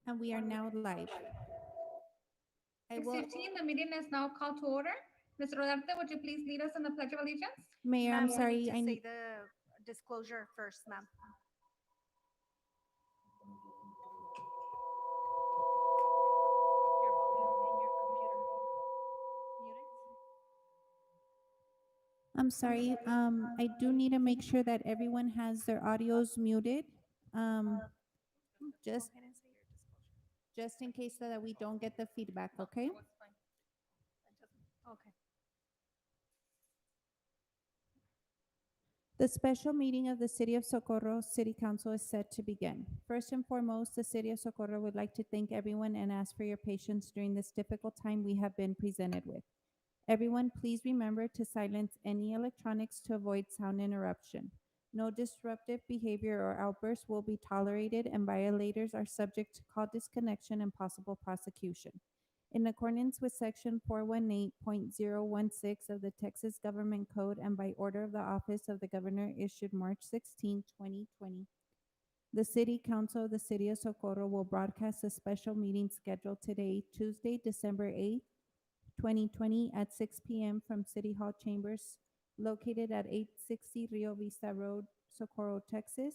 And we are now live. I will, 6:15, the meeting is now called to order. Mr. Rodarte, would you please lead us in the Pledge of Allegiance? Mayor, I'm Ma'am, you need sorry, to say the disclosure first, ma'am. Your volume in your computer. Mute it. I'm sorry. I do need to make sure that everyone has their audios muted. Go Just ahead and say your disclosure. just in case so that we don't get the feedback, okay? Okay. The special meeting of the City of Socorro City Council is set to begin. First and foremost, the City of Socorro would like to thank everyone and ask for your patience during this difficult time we have been presented with. Everyone, please remember to silence any electronics to avoid sound interruption. No disruptive behavior or outbursts will be tolerated, and violators are subject to call disconnection and possible prosecution. In accordance with Section 418.016 of the Texas Government Code and by order of the Office of the Governor issued March 16, 2020, the City Council of the City of Socorro will broadcast a special meeting scheduled today, Tuesday, December 8th, 2020 at 6 p.m. from City Hall Chambers located at 860 Rio Vista Road, Socorro, Texas,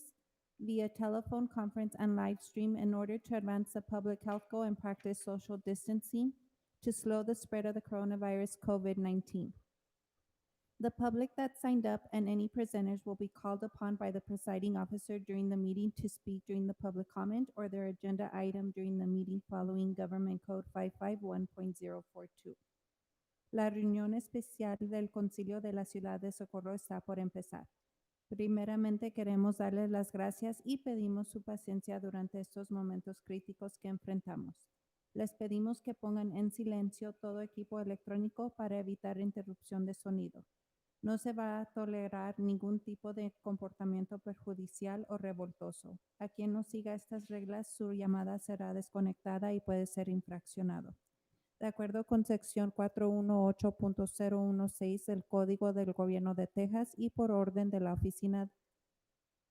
via telephone conference and live stream in order to advance the public health goal and practice social distancing to slow the spread of the coronavirus COVID-19. The public that signed up and any presenters will be called upon by the presiding officer during the meeting to speak during the public comment or their agenda item during the meeting following Government Code 551.042. La reunión especial del Concilio de la Ciudad de Socorro está por empezar. Primeramente queremos darles las gracias y pedimos su paciencia durante estos momentos críticos que enfrentamos. Les pedimos que pongan en silencio todo equipo electrónico para evitar interrupción de sonido. No se va a tolerar ningún tipo de comportamiento perjudicial o revoltoso. A quien no siga estas reglas, su llamada será desconectada y puede ser infraccionado. De acuerdo con sección 418.016 del Código del Gobierno de Texas y por orden de la Oficina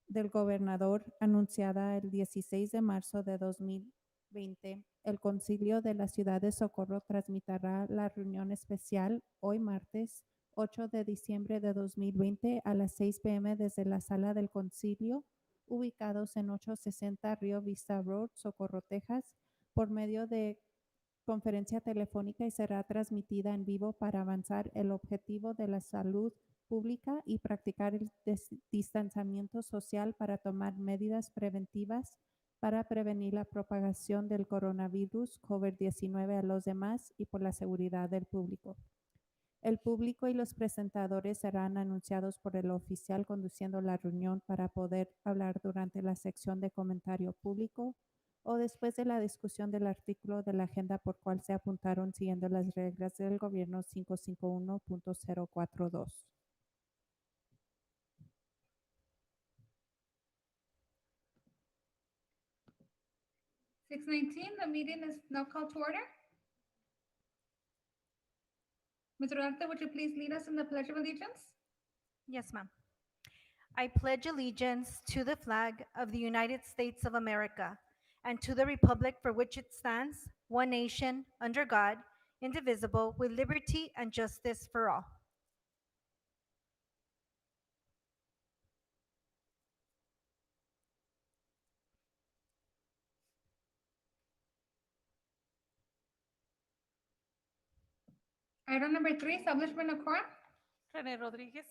del Gobernador anunciada el 16 de marzo de 2020, el Concilio de la Ciudad de Socorro transmitirá la reunión especial hoy martes 8 de diciembre de 2020 a las 6 p.m. desde la sala del Concilio, ubicados en 860 Rio Vista Road, Socorro, Texas, por medio de conferencia telefónica y será transmitida en vivo para avanzar el objetivo de la salud pública y practicar el distanciamiento social para tomar medidas preventivas para prevenir la propagación del coronavirus COVID-19 a los demás y por la seguridad del público. El público y los presentadores serán anunciados por el oficial conduciendo la reunión para poder hablar durante la sección de comentario público o después de la discusión del artículo de la agenda por cual se apuntaron siguiendo las reglas del gobierno 551.042. 6:19, the meeting is now called to order. Mr. Rodarte, would you please lead us in the Pledge of Allegiance? Yes, ma'am. I pledge allegiance to the flag of the United States of America and to the republic for which it stands, one nation, under God, indivisible, with liberty and justice for all. Item number 3, establishment of quorum. René Rodríguez,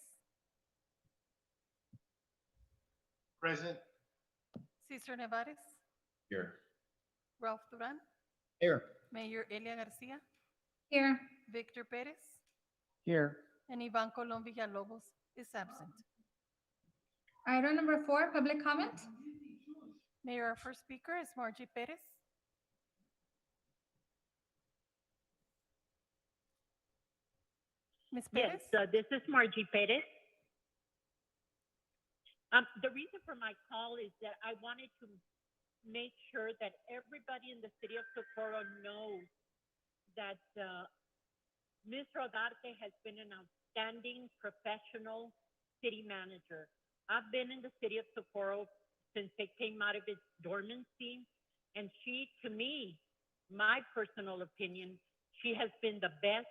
Present. Cesar Nevares, Here. Ralph Duran, Here. Mayor Elia Garcia, Here. Victor Perez, Here. and Ivan Colom Villalobos is absent. Item number 4, public comment. Mayor, our first speaker is Margie Perez. Ms. Yes, Perez? this is Margie Perez. The reason for my call is that I wanted to make sure that everybody in the city of Socorro knows that Ms. Rodarte has been an outstanding professional city manager. I've been in the city of Socorro since it came out of its dormancy, And she, to me, my personal opinion, she has been the best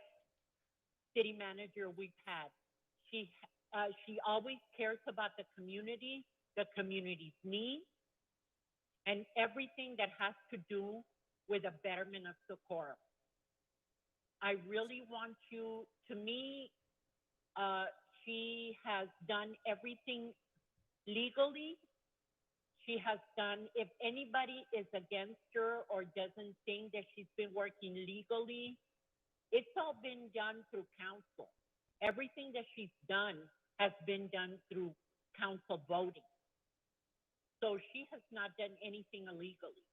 city manager we've had. She always cares about the community's needs, and everything that has to do with the betterment of Socorro. I really want you, to me, she has done everything legally. She has done, if anybody is against her or doesn't think that she's been working legally, it's all been done through council. Everything that she's done has been done through council voting. So she has not done anything illegally.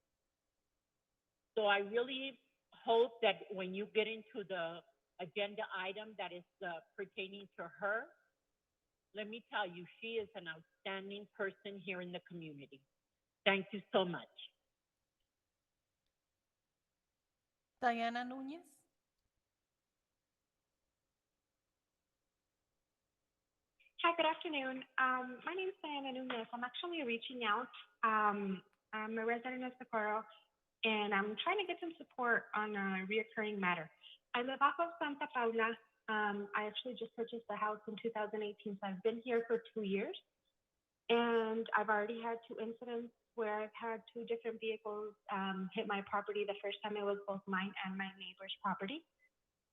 So I really hope that when you get into the agenda item that is pertaining to her, let me tell you, she is an outstanding person here in the community. Thank you so much. Diana Núñez. Hi, good afternoon. My name is Diana Núñez. I'm actually reaching out. I'm a resident of Socorro, and I'm trying to get some support on a reoccurring matter. I live off of Santa Paula. I actually just purchased a house in 2018, so I've been here for 2 years. And I've already had 2 incidents where I've had 2 different vehicles hit my property. The first time it was both mine and my neighbor's property.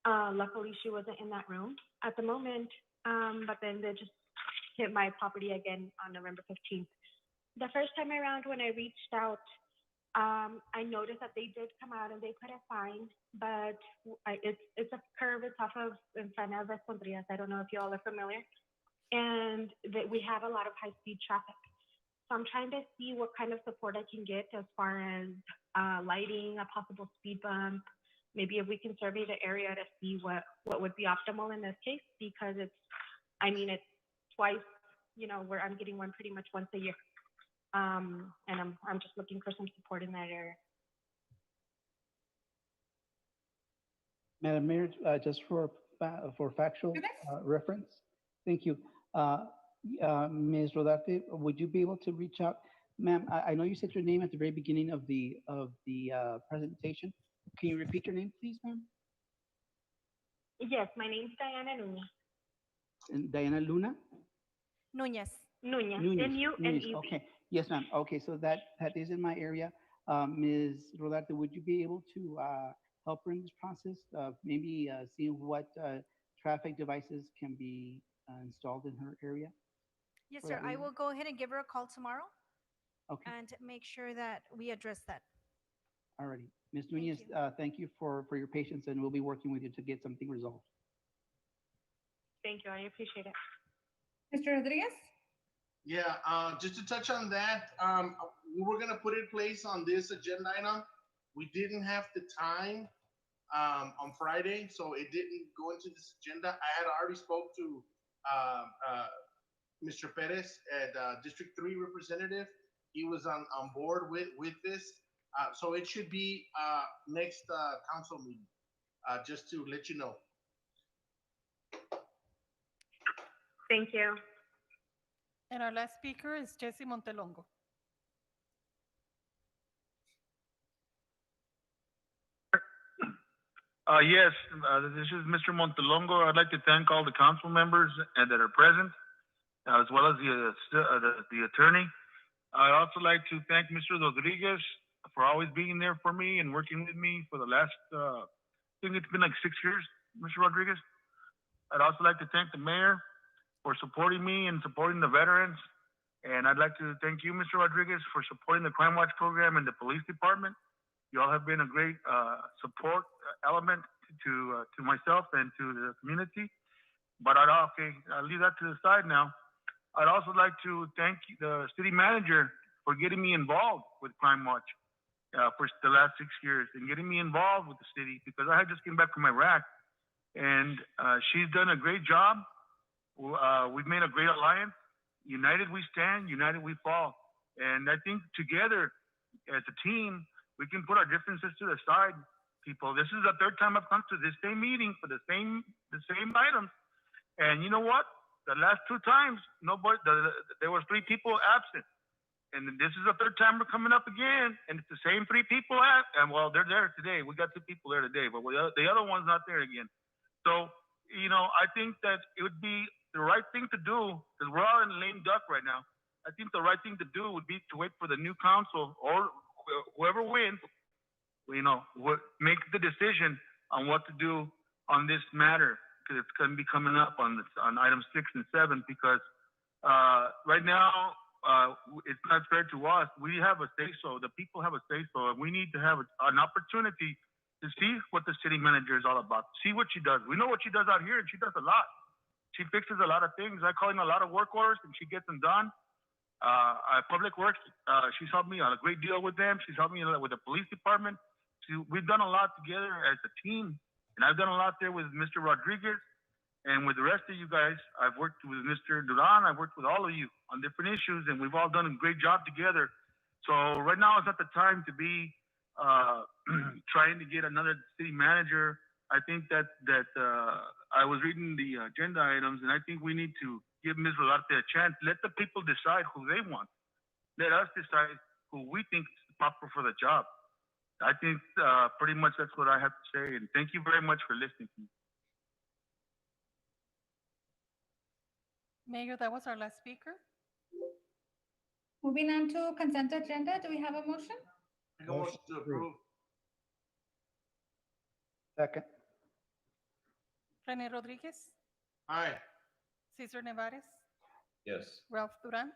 Luckily, she wasn't in that room at the moment, but then they just hit my property again on November 15th. The first time around when I reached out, I noticed that they did come out and they put a fine, but it's a curve. It's off of in front of Escondrias. I don't know if you all are familiar. And that we have a lot of high-speed traffic. So I'm trying to see what kind of support I can get as far as lighting, a possible speed bump, maybe if we can survey the area to see what would be optimal in this case, because it's twice, where I'm getting one pretty much once a year. And I'm just looking for some support in that area. Madam Mayor, just for factual reference, thank you. Ms. Rodarte, would you be able to reach out? Ma'am, I know you said your name at the very beginning of the presentation. Can you repeat your name, please, ma'am? Yes, my name's Diana Núñez. And Diana Luna? Núñez. Núñez. Núñez. N-U-N-E-Z. Okay, yes, ma'am. Okay, so that is in my area. Ms. Rodarte, would you be able to help her in this process? Maybe seeing what traffic devices can be installed in her area? Yes, For sir. that I reason? will go ahead and give her a call tomorrow Okay, and make sure that we address that. alrighty. Ms. Thank Núñez, you. thank you for your patience, and we'll be working with you to get something resolved. Thank you. I appreciate it. Mr. Rodriguez? Yeah, just to touch on that, we were gonna put in place on this agenda item. We didn't have the time on Friday, so it didn't go into this agenda. I had already spoke to Mr. Perez at District 3 representative. He was on board with this. So it should be next council meeting, just to let you know. Thank you. And our last speaker is Jesse Montelongo. Yes, this is Mr. Montelongo. I'd like to thank all the council members that are present, as well as the attorney. I'd also like to thank Mr. Rodriguez for always being there for me and working with me for the last, I think it's been like 6 years, Mr. Rodriguez. I'd also like to thank the mayor for supporting me and supporting the veterans. And I'd like to thank you, Mr. Rodriguez, for supporting the Crime Watch program and the police department. You all have been a great support element to myself and to the community. But I'll leave that to the side now. I'd also like to thank the city manager for getting me involved with Crime Watch for the last 6 years and getting me involved with the city, because I had just came back from Iraq, and she's done a great job. We've made a great alliance. United we stand, united we fall. And I think together as a team, we can put our differences to the side. People, this is the 3rd time I've come to this same meeting for the same items. And you know what? The last 2 times, there were 3 people absent. And this is the third time we're coming up again, and it's the same three people and well, they're there today. We got two people there today, but the other one's not there again. So, I think that it would be the right thing to do, because we're all in lame duck right now. I think the right thing to do would be to wait for the new council or whoever wins, make the decision on what to do on this matter, because it's going to be coming up on items 6 and 7, because right now, it's not fair to us. We have a say-so. The people have a say-so, and we need to have an opportunity to see what the city manager is all about, see what she does. We know what she does out here, and she does a lot. She fixes a lot of things. I call in a lot of work orders, and she gets them done. Public Works, she's helped me a great deal with them. She's helped me with the police department. We've done a lot together as a team, and I've done a lot there with Mr. Rodriguez. And with the rest of you guys, I've worked with Mr. Duran, I've worked with all of you on different issues, and we've all done a great job together. So right now is not the time to be trying to get another city manager. I think that I was reading the agenda items, and I think we need to give Ms. Rodarte a chance. Let the people decide who they want. Let us decide who we think is proper for the job. I think pretty much that's what I have to say, and thank you very much for listening to me. Mayor, that was our last speaker. Moving on to consent agenda, do we have a motion? Make a motion to approve. Second. Rene Rodriguez, Aye. Cesar Nevares, Yes. Ralph Duran,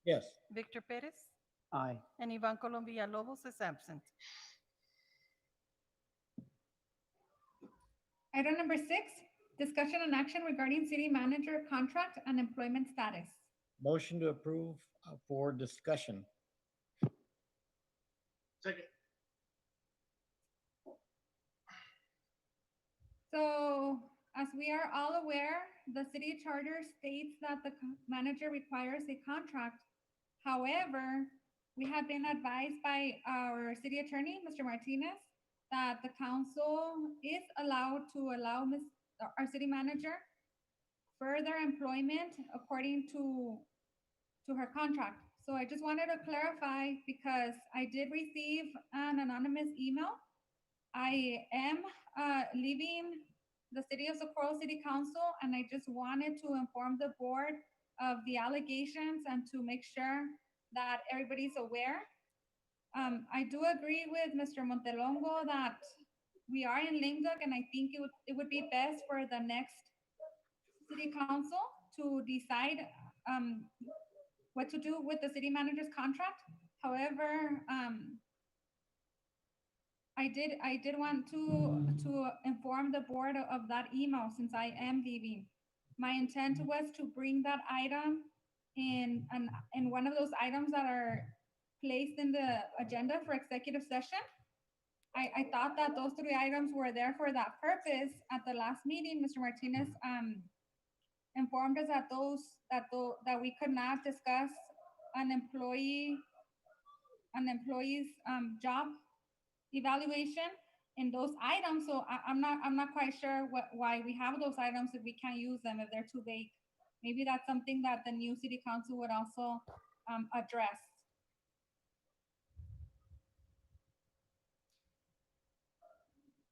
Yes. Victor Perez, Aye. and Ivan Colom Villalobos is absent. Item number 6, discussion and action regarding city manager contract and employment status. Motion to approve for discussion. Second. So, as we are all aware, the city charter states that the manager requires a contract. However, we have been advised by our city attorney, Mr. Martinez, that the council is allowed to allow our city manager further employment according to her contract. So I just wanted to clarify, because I did receive an anonymous email. I am leaving the City of Socorro City Council, and I just wanted to inform the board of the allegations and to make sure that everybody's aware. I do agree with Mr. Montelongo that we are in lame duck, and I think it would be best for the next city council to decide what to do with the city manager's contract. However, I did want to inform the board of that email, since I am leaving. My intent was to bring that item in one of those items that are placed in the agenda for executive session. I thought that those 3 items were there for that purpose. At the last meeting, Mr. Martinez informed us that we could not discuss an employee's job evaluation in those items. So I'm not quite sure why we have those items if we can't use them, if they're too vague. Maybe that's something that the new city council would also address.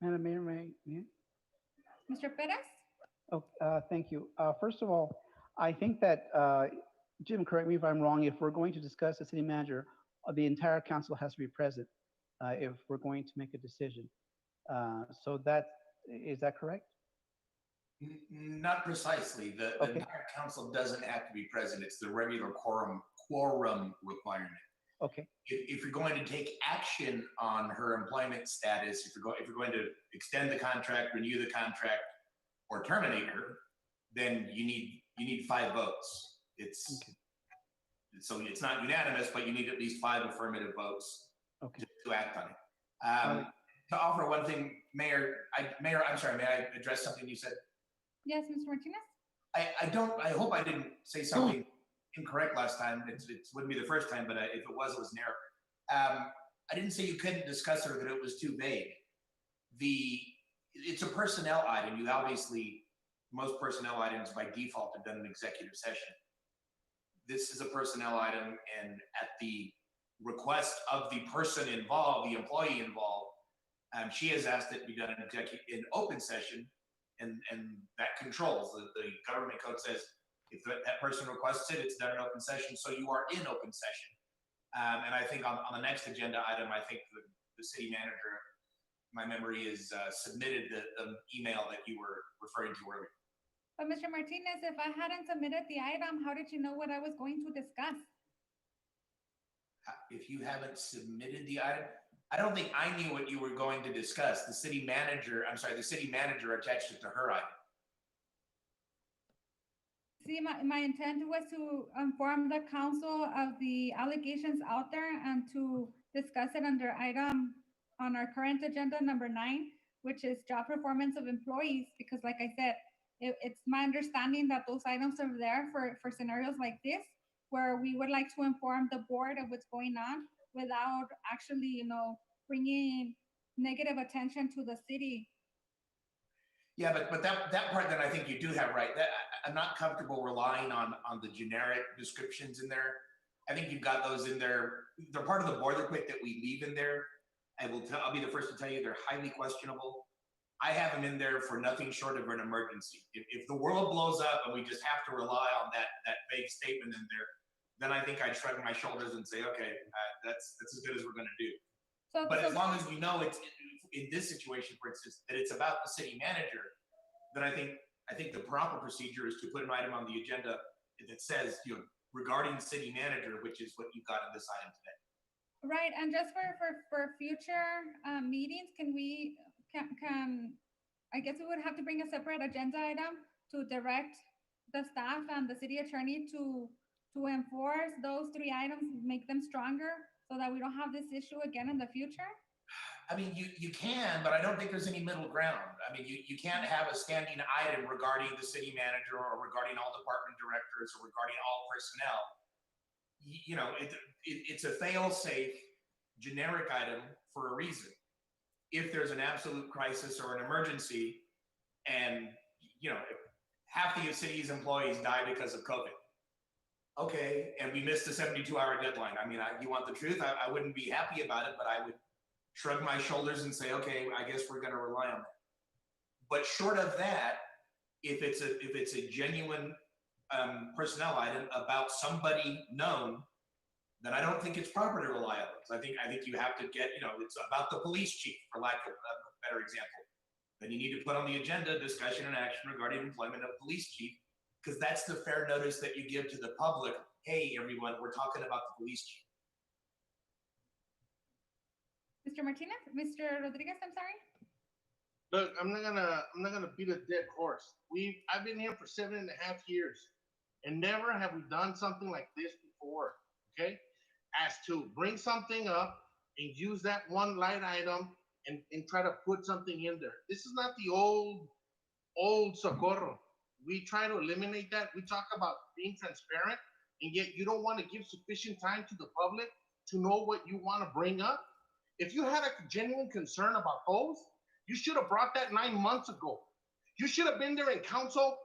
Madam Mayor, may I? Mr. Perez? Oh, thank you. First of all, I think that, Jim, correct me if I'm wrong, if we're going to discuss the city manager, the entire council has to be present if we're going to make a decision. So is that correct? Not precisely. The entire council doesn't have to be present. It's the regular quorum requirement. Okay. If you're going to take action on her employment status, if you're going to extend the contract, renew the contract, or terminate her, then you need 5 votes. So it's not unanimous, but you need at least 5 affirmative votes to act on it. To offer one thing, Mayor, I'm sorry, may I address something you said? Yes, Mr. Martinez? I hope I didn't say something incorrect last time. It wouldn't be the first time, but if it was an error. I didn't say you couldn't discuss it or that it was too vague. It's a personnel item. You obviously, most personnel items by default are done in executive session. this is a personnel item, and at the request of the person involved, the employee involved, she has asked it be done in open session, and that controls. The government code says if that person requests it, it's done in open session, so you are in open session. And I think on the next agenda item, I think the city manager, my memory is submitted the email that you were referring to earlier. But Mr. Martinez, if I hadn't submitted the item, how did you know what I was going to discuss? If you haven't submitted the item, I don't think I knew what you were going to discuss. The city manager attached it to her item. See, my intent was to inform the council of the allegations out there and to discuss it under item on our current agenda, number 9, which is job performance of employees, because like I said, it's my understanding that those items are there for scenarios like this, where we would like to inform the board of what's going on without actually, bringing negative attention to the city. Yeah, but that part that I think you do have right. That I'm not comfortable relying on the generic descriptions in there. I think you've got those in there. They're part of the boilerplate that we leave in there. I'll be the first to tell you they're highly questionable. I have them in there for nothing short of an emergency. If the world blows up and we just have to rely on that vague statement in there, then I think I'd shrug my shoulders and say, okay, that's as good as we're going to do. But as long as we know it's in this situation, for instance, that it's about the city manager, then I think the proper procedure is to put an item on the agenda that says, regarding the city manager, which is what you've got in this item today. Right, and just for future meetings, can I guess we would have to bring a separate agenda item to direct the staff and the city attorney to enforce those 3 items, make them stronger, so that we don't have this issue again in the future? I mean, you can, but I don't think there's any middle ground. I mean, you can't have a standing item regarding the city manager or regarding all department directors or regarding all personnel. It's a fail-safe generic item for a reason. If there's an absolute crisis or an emergency, and half the city's employees die because of COVID, okay, and we missed the 72-hour deadline. I mean, you want the truth? I wouldn't be happy about it, but I would shrug my shoulders and say, okay, I guess we're going to rely on that. But short of that, if it's a genuine personnel item about somebody known, then I don't think it's proper to rely on it. I think you have to get, it's about the police chief, for lack of a better example. Then you need to put on the agenda discussion and action regarding employment of police chief, because that's the fair notice that you give to the public. Hey, everyone, we're talking about the police chief. Mr. Martinez, Mr. Rodriguez, I'm sorry. Look, I'm not gonna beat a dead horse. I've been here for 7.5 years, and never have we done something like this before. Okay, as to bring something up and use that one light item and try to put something in there. This is not the old Socorro. We try to eliminate that. We talk about being transparent, and yet you don't want to give sufficient time to the public to know what you want to bring up. If you had a genuine concern about those, you should have brought that 9 months ago. You should have been there in council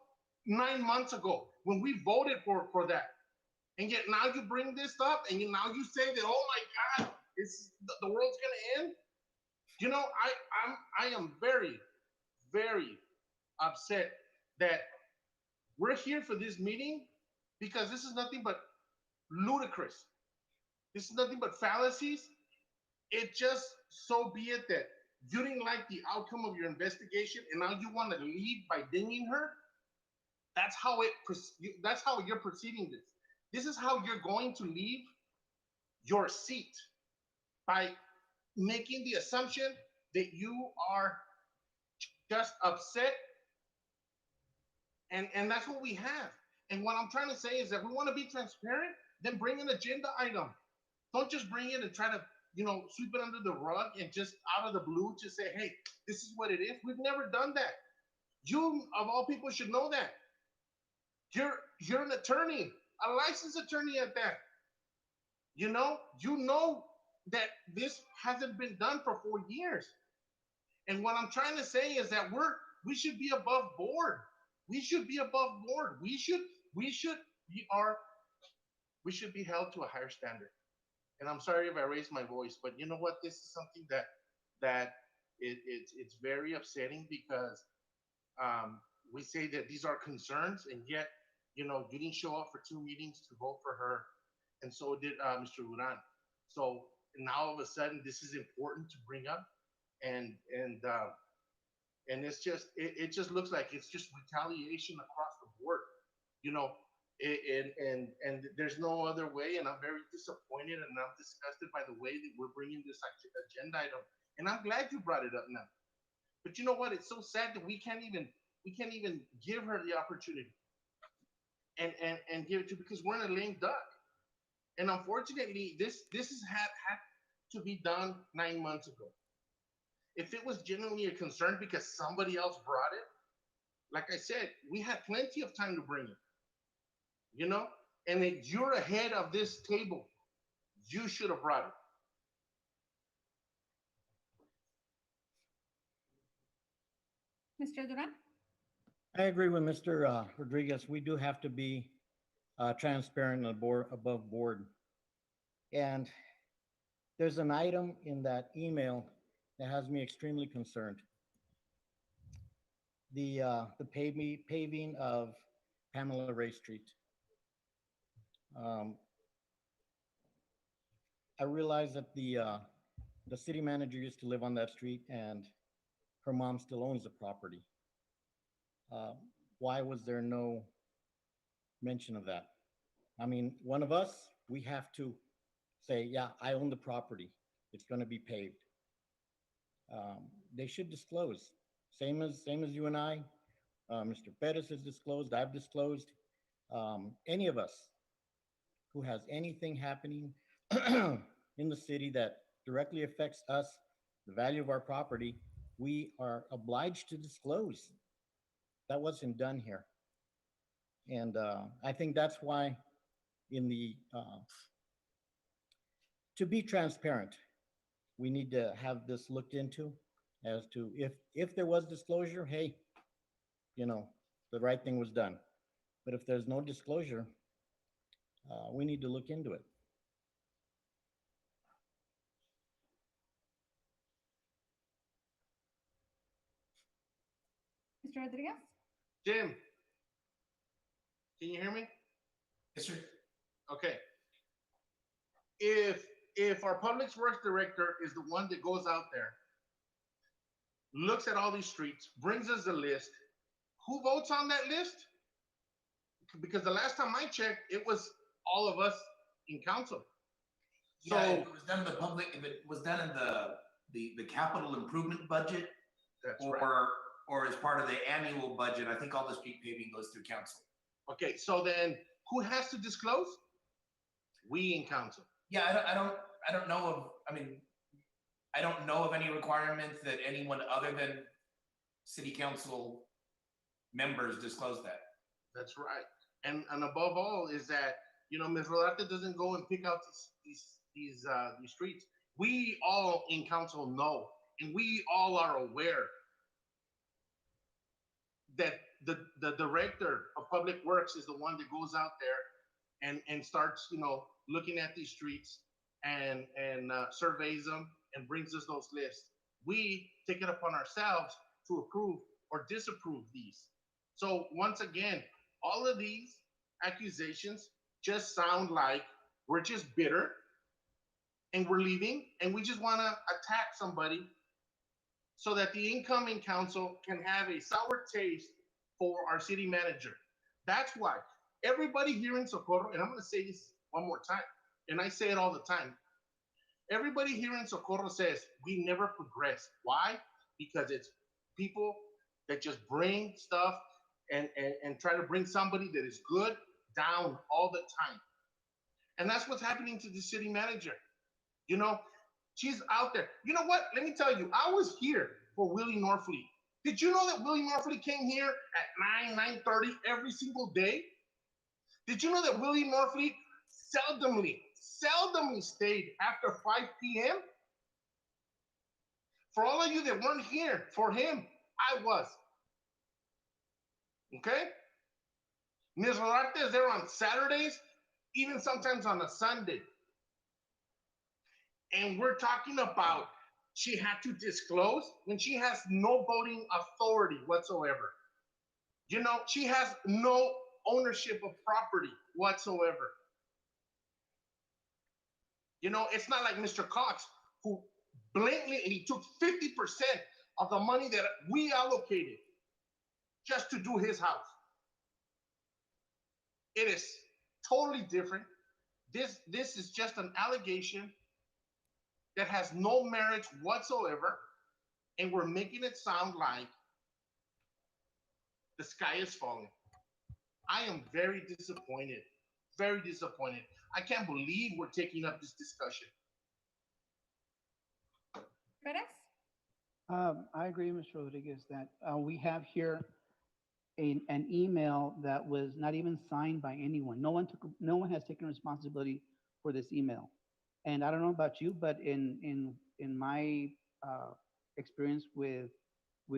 9 months ago when we voted for that. And yet now you bring this up, and now you say that, oh my God, the world's gonna end. I am very, very upset that we're here for this meeting, because this is nothing but ludicrous. This is nothing but fallacies. It just, so be it that you didn't like the outcome of your investigation, and now you want to leave by dinging her. That's how you're proceeding this. This is how you're going to leave your seat, by making the assumption that you are just upset. And that's what we have. And what I'm trying to say is that we want to be transparent, then bring an agenda item. Don't just bring it and try to, sweep it under the rug and just out of the blue just say, hey, this is what it is. We've never done that. You, of all people, should know that. You're an attorney, a licensed attorney at that. You know that this hasn't been done for 4 years. And what I'm trying to say is that we should be above board. We should be above board. We are we should be held to a higher standard. And I'm sorry if I raised my voice, but you know what? This is something that it's very upsetting because we say that these are concerns, and yet, you didn't show up for 2 meetings to vote for her, and so did Mr. Duran. So now all of a sudden, this is important to bring up, and it just looks like it's just retaliation across the board, you know. And there's no other way, and I'm very disappointed, and I'm disgusted by the way that we're bringing this agenda item. And I'm glad you brought it up now. But you know what? It's so sad that we can't even give her the opportunity and give it to, because we're in a lame duck. And unfortunately, this has had to be done 9 months ago. If it was genuinely a concern because somebody else brought it, like I said, we had plenty of time to bring it. And if you're ahead of this table, you should have brought it. Mr. Duran? I agree with Mr. Rodriguez. We do have to be transparent and above board. And there's an item in that email that has me extremely concerned. The paving of Pamela Ray Street. I realize that the city manager used to live on that street, and her mom still owns the property. Why was there no mention of that? I mean, one of us, we have to say, yeah, I own the property. It's going to be paved. They should disclose. Same as you and I. Mr. Perez has disclosed. I've disclosed. Any of us who has anything happening in the city that directly affects us, the value of our property, we are obliged to disclose. That wasn't done here. And I think that's why to be transparent, we need to have this looked into as to if there was disclosure, hey, the right thing was done. But if there's no disclosure, we need to look into it. Mr. Rodriguez? Jim, can you hear me? Yes, sir. Okay. If our public works director is the one that goes out there, looks at all these streets, brings us the list, who votes on that list? Because the last time I checked, it was all of us in council. So Yeah, if it was done in the public, if it was done in the capital improvement budget, that's or right. or as part of the annual budget, I think all the street paving goes through council. Okay, so then who has to disclose? We in council. Yeah, I don't know of. I mean, I don't know of any requirement that anyone other than city council members disclose that. That's right. And above all is that, Ms. Rodarte doesn't go and pick out these streets. We all in council know, and we all are aware that the director of public works is the one that goes out there and starts, looking at these streets and surveys them and brings us those lists. We take it upon ourselves to approve or disapprove these. So once again, all of these accusations just sound like we're just bitter and we're leaving and we just want to attack somebody so that the incoming council can have a sour taste for our city manager. That's why everybody here in Socorro, and I'm going to say this one more time, and I say it all the time. Everybody here in Socorro says we never progress. Why? Because it's people that just bring stuff and try to bring somebody that is good down all the time. And that's what's happening to the city manager. She's out there. You know what? Let me tell you, I was here for Willie Norfleet. Did you know that Willie Norfleet came here at 9:30 every single day? Did you know that Willie Norfleet seldomly stayed after 5 p.m.? For all of you that weren't here for him, I was. Okay? Ms. Rodarte is there on Saturdays even sometimes on a Sunday. And we're talking about she had to disclose when she has no voting authority whatsoever. You know, she has no ownership of property whatsoever. You know, it's not like Mr. Cox, who blatantly, he took 50% of the money that we allocated just to do his house. It is totally different. This is just an allegation that has no merit whatsoever, and we're making it sound like the sky is falling. I am very disappointed, very disappointed. I can't believe we're taking up this discussion. Perez? I agree, Mr. Rodriguez, that we have here an email that was not even signed by anyone. No one has taken responsibility for this email. And I don't know about you, but in my experience with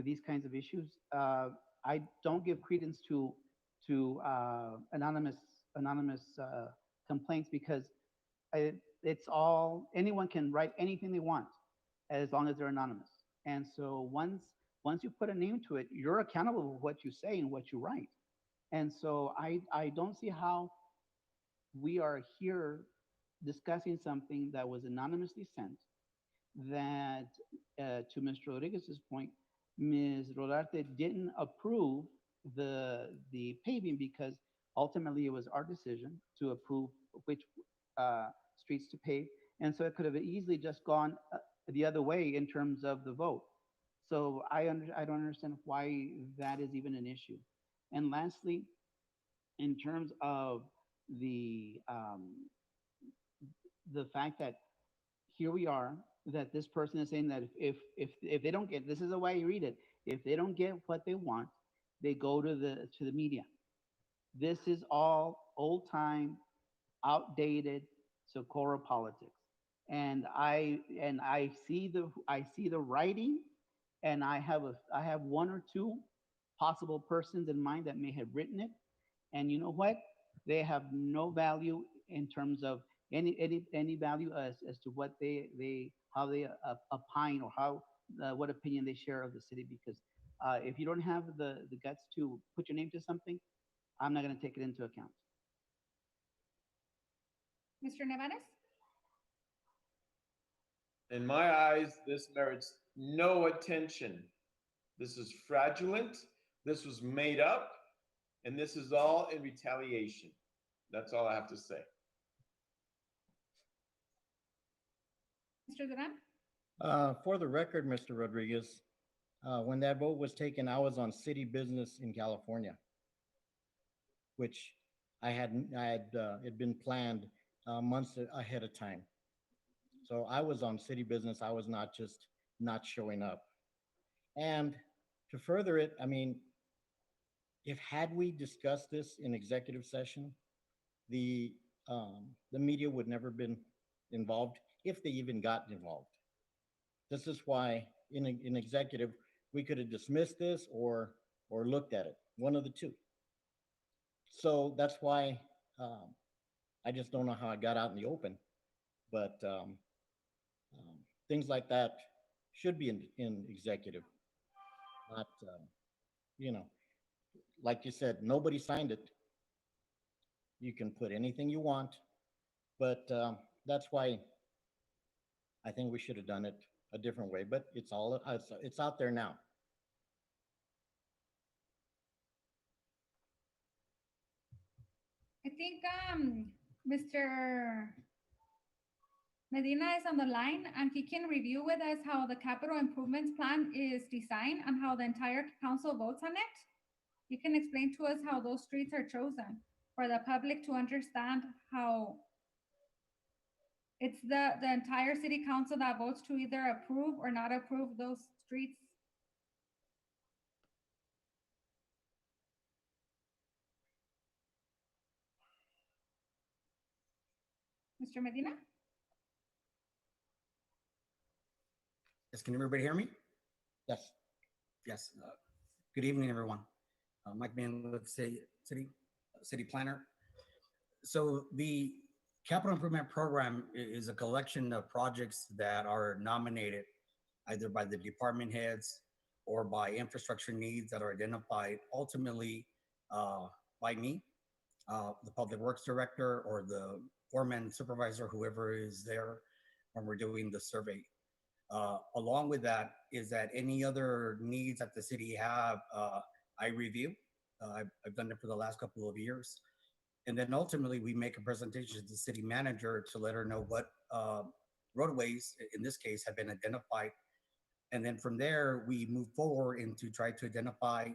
these kinds of issues, I don't give credence to anonymous complaints, because it's all, anyone can write anything they want as long as they're anonymous. And so once you put a name to it, you're accountable for what you say and what you write. And so I don't see how we are here discussing something that was anonymously sent, that to Mr. Rodriguez's point, Ms. Rodarte didn't approve the paving, because ultimately it was our decision to approve which streets to pave. And so it could have easily just gone the other way in terms of the vote. So I don't understand why that is even an issue. And lastly, in terms of the fact that here we are, that this person is saying that if they don't get, this is the way you read it, if they don't get what they want, they go to the media. This is all old time, outdated Socorro politics. And I see the writing, and I have one or two possible persons in mind that may have written it. And you know what? They have no value in terms of any value as to what how they opine, or how what opinion they share of the city. Because if you don't have the guts to put your name to something, I'm not going to take it into account. Mr. Nevares? In my eyes, this merits no attention. This is fraudulent. This was made up, and this is all in retaliation. That's all I have to say. Mr. Duran? For the record, Mr. Rodriguez, when that vote was taken, I was on city business in California, which I had it been planned months ahead of time. So I was on city business. I was not just not showing up. And to further it, I mean, had we discussed this in executive session, the media would never been involved, if they even got involved. This is why in executive, we could have dismissed this or looked at it, one of the two. So that's why I just don't know how I got out in the open. But things like that should be in executive, not, like you said, nobody signed it. You can put anything you want, but that's why I think we should have done it a different way. But it's out there now. I think Mr. Medina is on the line, and he can review with us how the capital improvements plan is designed and how the entire council votes on it. You can explain to us how those streets are chosen for the public to understand how it's the entire city council that votes to either approve or not approve those streets. Mr. Medina? Yes, can everybody hear me? Yes. Yes. Good evening, everyone. Mike Mann with city planner. So the capital improvement program is a collection of projects that are nominated either by the department heads or by infrastructure needs that are identified ultimately by me, the public works director, or the foreman supervisor, whoever is there when we're doing the survey. Along with that is that any other needs that the city have, I review. I've done it for the last couple of years. And then ultimately we make a presentation to the city manager to let her know what roadways, in this case, have been identified. And then from there, we move forward into try to identify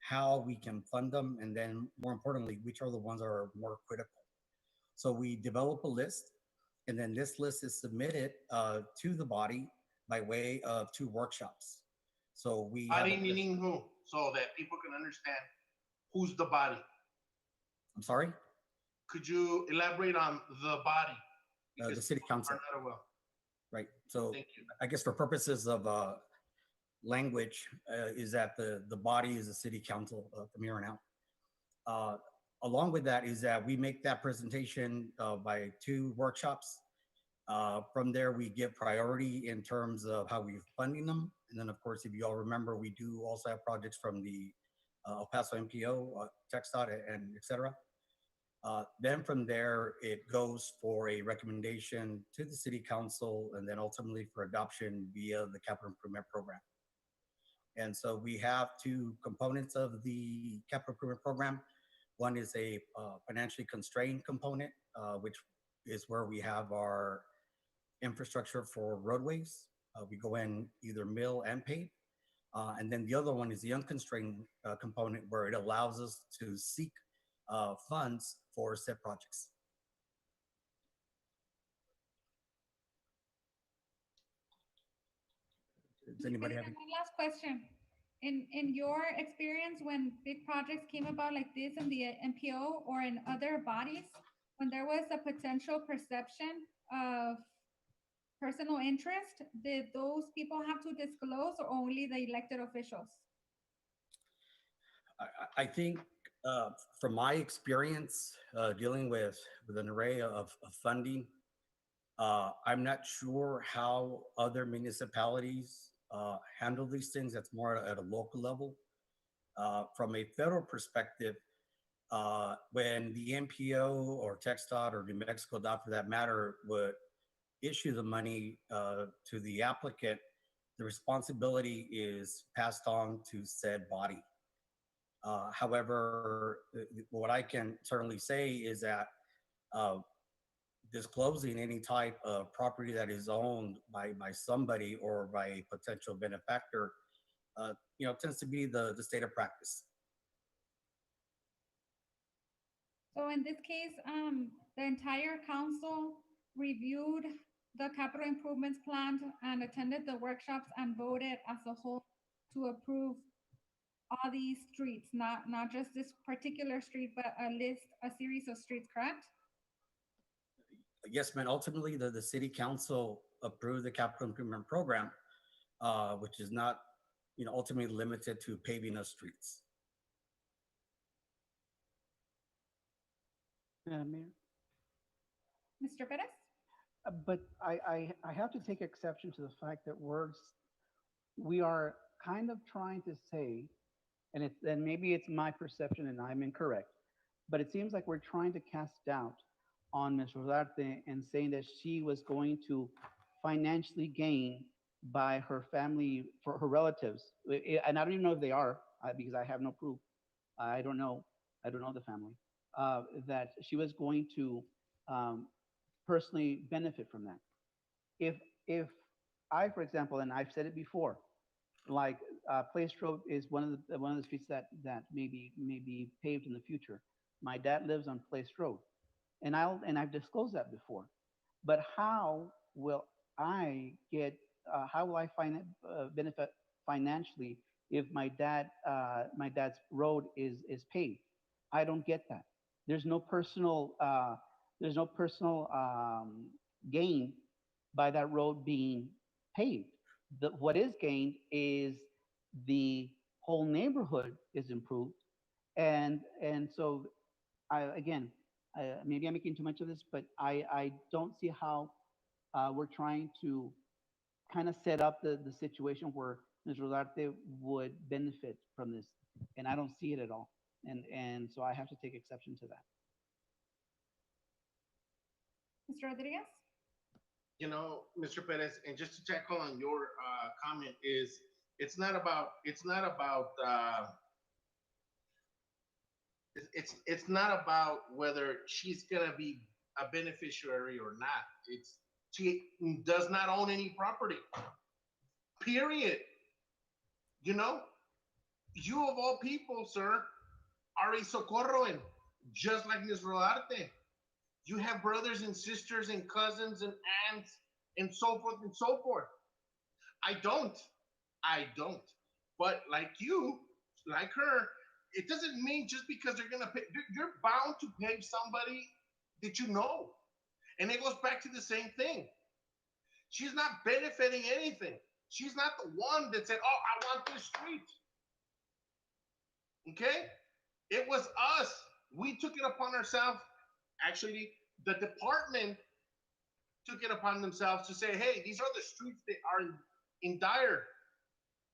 how we can fund them. And then more importantly, which are the ones that are more critical. So we develop a list, and then this list is submitted to the body by way of 2 workshops. So we have Body meaning who? So that people can understand who's the body. I'm sorry? Could you elaborate on the body? The city council. Are not aware. Right. So Thank you. I guess for purposes of language, is that the body is the city council from here on out. Along with that is that we make that presentation by 2 workshops. From there, we give priority in terms of how we're funding them. And then, of course, if you all remember, we do also have projects from the El Paso MPO, TxDOT, and et cetera. Then from there, it goes for a recommendation to the city council and then ultimately for adoption via the capital improvement program. And so we have 2 components of the capital improvement program. One is a financially constrained component, which is where we have our infrastructure for roadways. We go in either mill and pave. And then the other one is the unconstrained component where it allows us to seek funds for said projects. Does anybody have any? One last question. In your experience, when big projects came about like this in the MPO or in other bodies, when there was a potential perception of personal interest, did those people have to disclose or only the elected officials? I think from my experience dealing with an array of funding, I'm not sure how other municipalities handle these things. That's more at a local level. From a federal perspective, when the MPO or TxDOT or New Mexico DOT for that matter would issue the money to the applicant, the responsibility is passed on to said body. However, what I can certainly say is that disclosing any type of property that is owned by somebody or by a potential benefactor, tends to be the state of practice. So in this case, the entire council reviewed the capital improvements plan and attended the workshops and voted as a whole to approve all these streets, not just this particular street, but a series of streets, correct? Yes, man. Ultimately, the city council approved the capital improvement program, which is not, ultimately limited to paving of streets. Madam Mayor? Mr. Perez? But I have to take exception to the fact that we are kind of trying to say, and maybe it's my perception and I'm incorrect, but it seems like we're trying to cast doubt on Ms. Rodarte and saying that she was going to financially gain by her family, for her relatives. And I don't even know if they are, because I have no proof. I don't know the family, that she was going to personally benefit from that. If I, for example, and I've said it before, like Place Road is one of the streets that may be paved in the future. My dad lives on Place Road, and I've disclosed that before. But how will I benefit financially if my dad's road is paved? I don't get that. There's no personal gain by that road being paved. What is gained is the whole neighborhood is improved, and so again, maybe I'm making too much of this, but I don't see how we're trying to kind of set up the situation where Ms. Rodarte would benefit from this, and I don't see it at all. And so I have to take exception to that. Mr. Rodriguez? You know, Mr. Perez, and just to tackle on your comment is, it's not about whether she's gonna be a beneficiary or not. She does not own any property. Period. You know, you of all people, sir, are a Socorroan, just like Ms. Rodarte. You have brothers and sisters and cousins and aunts and so forth and so forth. I don't. I don't. But like you, like her, it doesn't mean just because they're gonna pay, you're bound to pay somebody that you know. And it goes back to the same thing. She's not benefiting anything. She's not the one that said, "Oh, I want this street." Okay? It was us. We took it upon ourselves. Actually, the department took it upon themselves to say, "Hey, these are the streets that are in dire."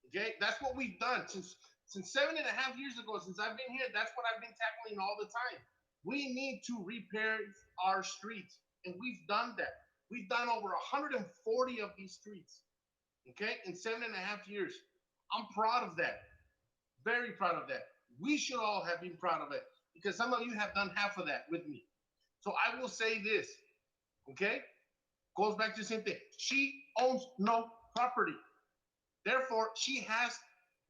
Okay, that's what we've done since 7.5 years ago. Since I've been here, that's what I've been tackling all the time. We need to repair our streets, and we've done that. We've done over 140 of these streets. Okay, in 7.5 years. I'm proud of that. Very proud of that. We should all have been proud of it because some of you have done half of that with me. So I will say this, okay? Goes back to the same thing. She owns no property. Therefore, she has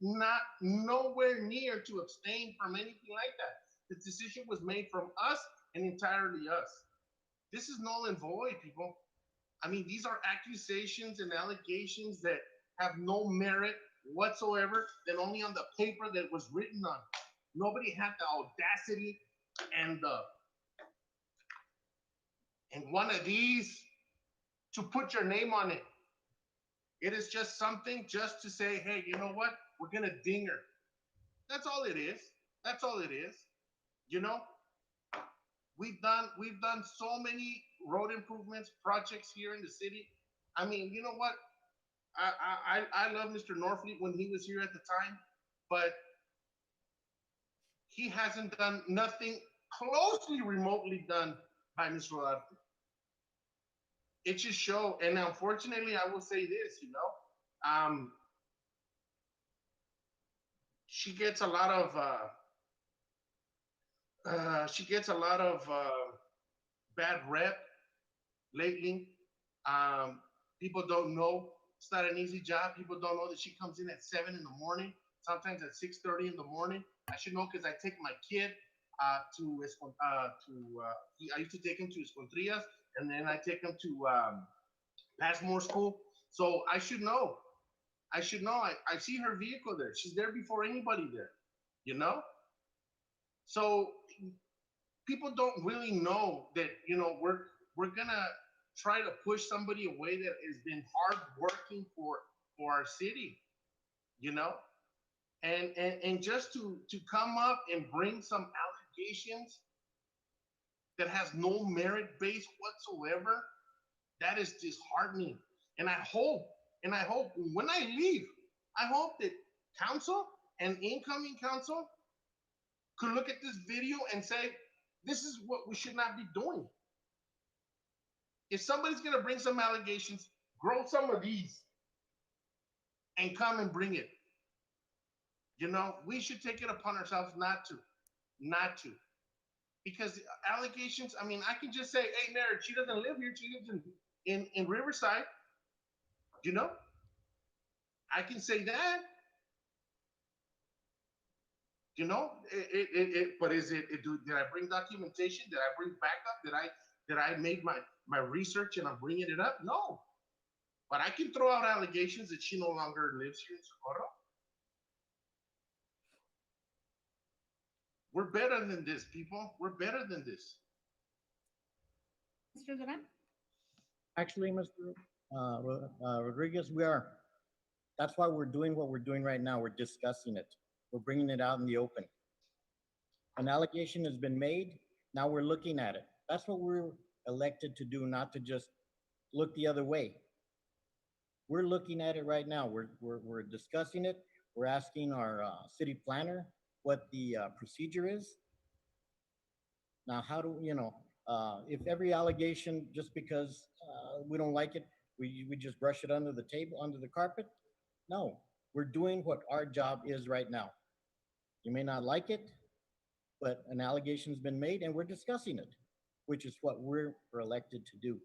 not nowhere near to abstain from anything like that. The decision was made from us and entirely us. This is null and void, people. I mean, these are accusations and allegations that have no merit whatsoever than only on the paper that was written on. Nobody had the audacity and one of these to put your name on it. It is just something just to say, "Hey, you know what? We're gonna ding her." That's all it is. That's all it is. You know, we've done so many road improvements projects here in the city. I mean, you know what? I love Mr. Norfleet when he was here at the time, but he hasn't done nothing closely remotely done by Ms. Rodarte. It just show, and unfortunately, I will say this, you know, she gets a lot of bad rep lately. People don't know it's not an easy job. People don't know that she comes in at 7 in the morning, sometimes at 6:30 in the morning. I should know because I take my kid I used to take him to Escontrias, and then I take him to Passmore School. So I should know. I should know. I see her vehicle there. She's there before anybody there, you know? So people don't really know that, you know, we're gonna try to push somebody away that has been hard working for our city, you know? And just to come up and bring some allegations that has no merit base whatsoever, that is disheartening. And I hope when I leave, I hope that council and incoming council could look at this video and say, this is what we should not be doing. If somebody's gonna bring some allegations, grow some of these and come and bring it. You know, we should take it upon ourselves not to. Because allegations, I mean, I can just say, "Hey, Mary, she doesn't live here, she lives in Riverside." You know? I can say that. You know, but did I bring documentation? Did I bring backup? Did I make my research and I'm bringing it up? No. But I can throw out allegations that she no longer lives here in Socorro. We're better than this, people. We're better than this. Mr. Duran? Actually, Mr. Rodriguez, we are. That's why we're doing what we're doing right now. We're discussing it. We're bringing it out in the open. An allegation has been made. Now we're looking at it. That's what we're elected to do, not to just look the other way. We're looking at it right now. We're discussing it. We're asking our city planner what the procedure is. Now, how do, if every allegation, just because we don't like it, we just brush it under the table, under the carpet? No, we're doing what our job is right now. You may not like it, but an allegation's been made and we're discussing it, which is what we're elected to do.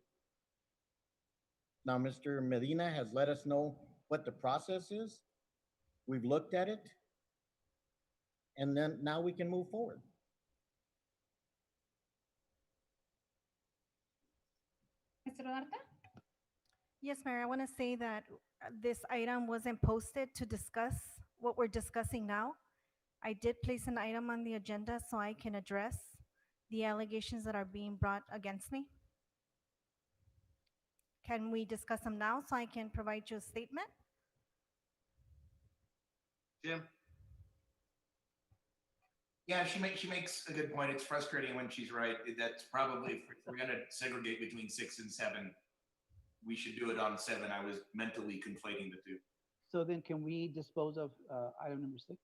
Now, Mr. Medina has let us know what the process is. We've looked at it. And then now we can move forward. Mr. Rodarte? Yes, Mayor, I want to say that this item wasn't posted to discuss what we're discussing now. I did place an item on the agenda so I can address the allegations that are being brought against me. Can we discuss them now so I can provide you a statement? Jim? Yeah, she makes a good point. It's frustrating when she's right. That's probably, if we're gonna segregate between 6 and 7, we should do it on 7. I was mentally conflating the two. So then can we dispose of item number 6?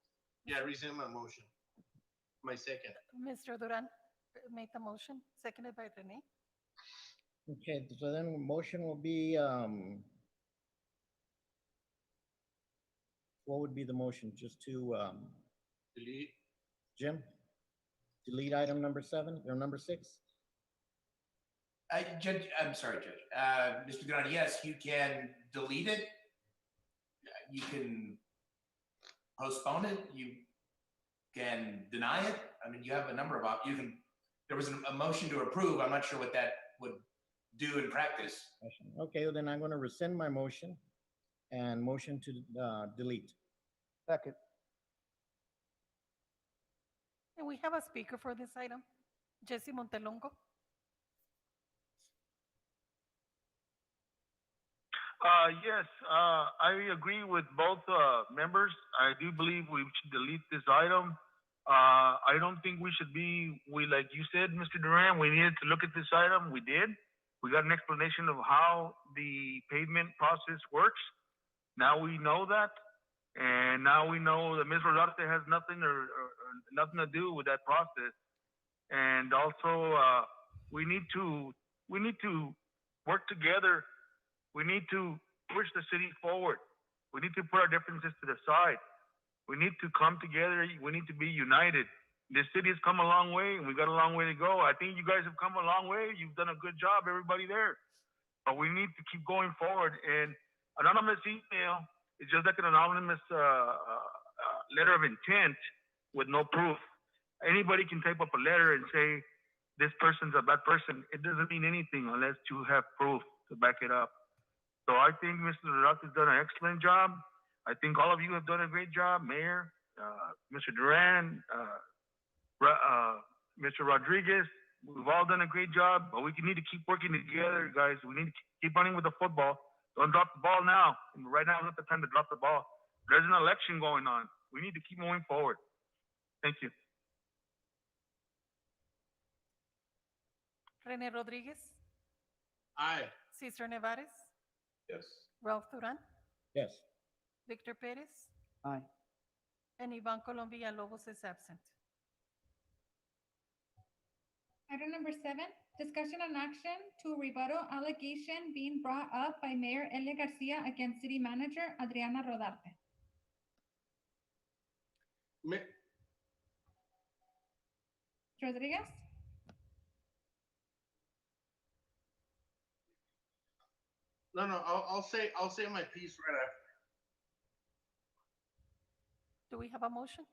Yeah, rescind my motion. My second. Mr. Duran made the motion, seconded by Rene. Okay, so then motion will be, what would be the motion? Just to, Delete. Jim? Delete item number 7 or number 6? Judge, I'm sorry, Judge. Mr. Duran, yes, you can delete it. You can postpone it. You can deny it. I mean, you have a number of options. There was a motion to approve. I'm not sure what that would do in practice. Okay, well, then I'm going to rescind my motion and motion to delete. Second. And we have a speaker for this item, Jesse Montelongo. Yes, I agree with both members. I do believe we should delete this item. I don't think we should be, like you said, Mr. Duran, we needed to look at this item. We did. We got an explanation of how the pavement process works. Now we know that. And now we know that Ms. Rodarte has nothing or nothing to do with that process. And also, we need to work together. We need to push the city forward. We need to put our differences to the side. We need to come together. We need to be united. This city has come a long way, and we got a long way to go. I think you guys have come a long way. You've done a good job, everybody there. But we need to keep going forward. And anonymous email is just like an anonymous letter of intent with no proof. Anybody can type up a letter and say, this person's a bad person. It doesn't mean anything unless you have proof to back it up. So I think Mr. Rodarte has done an excellent job. I think all of you have done a great job, Mayor, Mr. Duran, Mr. Rodriguez. We've all done a great job, but we need to keep working together, guys. We need to keep running with the football. Don't drop the ball now. And right now is not the time to drop the ball. There's an election going on. We need to keep moving forward. Thank you. Rene Rodriguez, Aye. Cesar Nevares, Yes. Ralph Duran, Yes. Victor Perez, Aye. and Ivan Colom Villalobos is absent. Item number 7, discussion and action to rebuttal allegation being brought up by Mayor Elia Garcia against City Manager Adriana Rodarte. Rodriguez? No, I'll say my piece right after. Do we have a motion?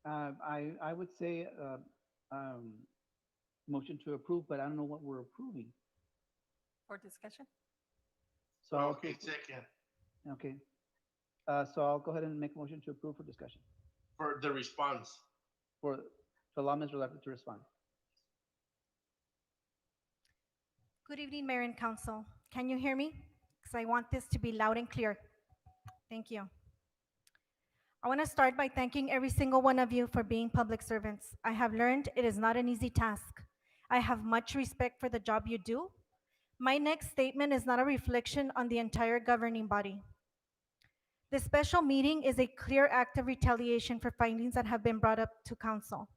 I would say motion to approve, but I don't know what we're approving. For discussion? So Okay, second. Okay. So I'll go ahead and make a motion to approve for discussion, For the response. to allow Ms. Rodarte to respond. Good evening, Mayor and Council. Can you hear me? Because I want this to be loud and clear. Thank you. I want to start by thanking every single one of you for being public servants. I have learned it is not an easy task. I have much respect for the job you do. My next statement is not a reflection on the entire governing body. This special meeting is a clear act of retaliation for findings that have been brought up to council.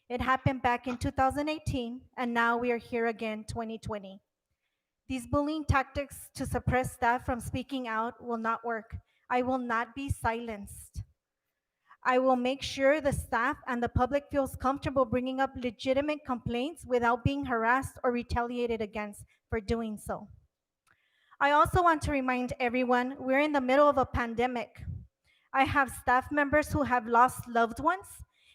It happened back in 2018, and now we are here again, 2020. These bullying tactics to suppress staff from speaking out will not work. I will not be silenced. I will make sure the staff and the public feels comfortable bringing up legitimate complaints without being harassed or retaliated against for doing so. I also want to remind everyone we're in the middle of a pandemic. I have staff members who have lost loved ones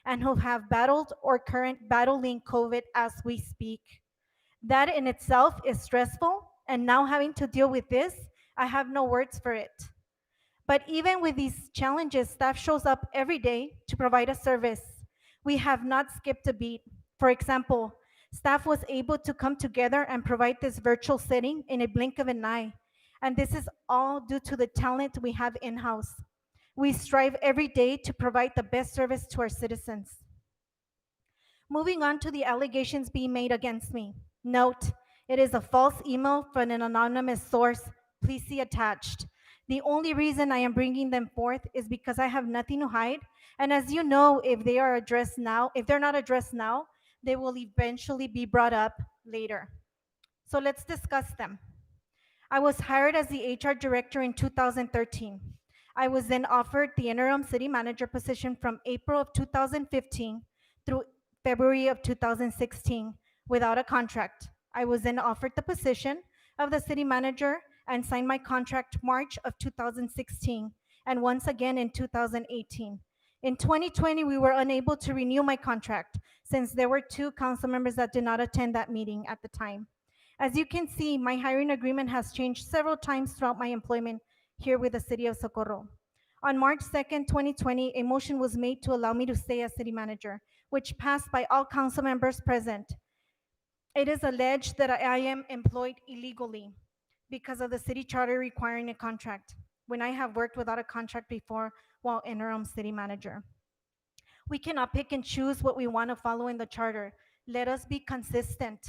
and who have battled or current battling COVID as we speak. That in itself is stressful, and now having to deal with this, I have no words for it. But even with these challenges, staff shows up every day to provide a service. We have not skipped a beat. For example, staff was able to come together and provide this virtual setting in a blink of an eye. And this is all due to the talent we have in-house. We strive every day to provide the best service to our citizens. Moving on to the allegations being made against me. Note, it is a false email from an anonymous source. Please see attached. The only reason I am bringing them forth is because I have nothing to hide. And as you know, if they're not addressed now, they will eventually be brought up later. So let's discuss them. I was hired as the HR director in 2013. I was then offered the interim city manager position from April of 2015 through February of 2016 without a contract. I was then offered the position of the city manager and signed my contract March of 2016 and once again in 2018. In 2020, we were unable to renew my contract since there were 2 council members that did not attend that meeting at the time. As you can see, my hiring agreement has changed several times throughout my employment here with the city of Socorro. On March 2nd, 2020, a motion was made to allow me to stay as city manager, which passed by all council members present. It is alleged that I am employed illegally because of the city charter requiring a contract, when I have worked without a contract before while interim city manager. We cannot pick and choose what we want to follow in the charter. Let us be consistent.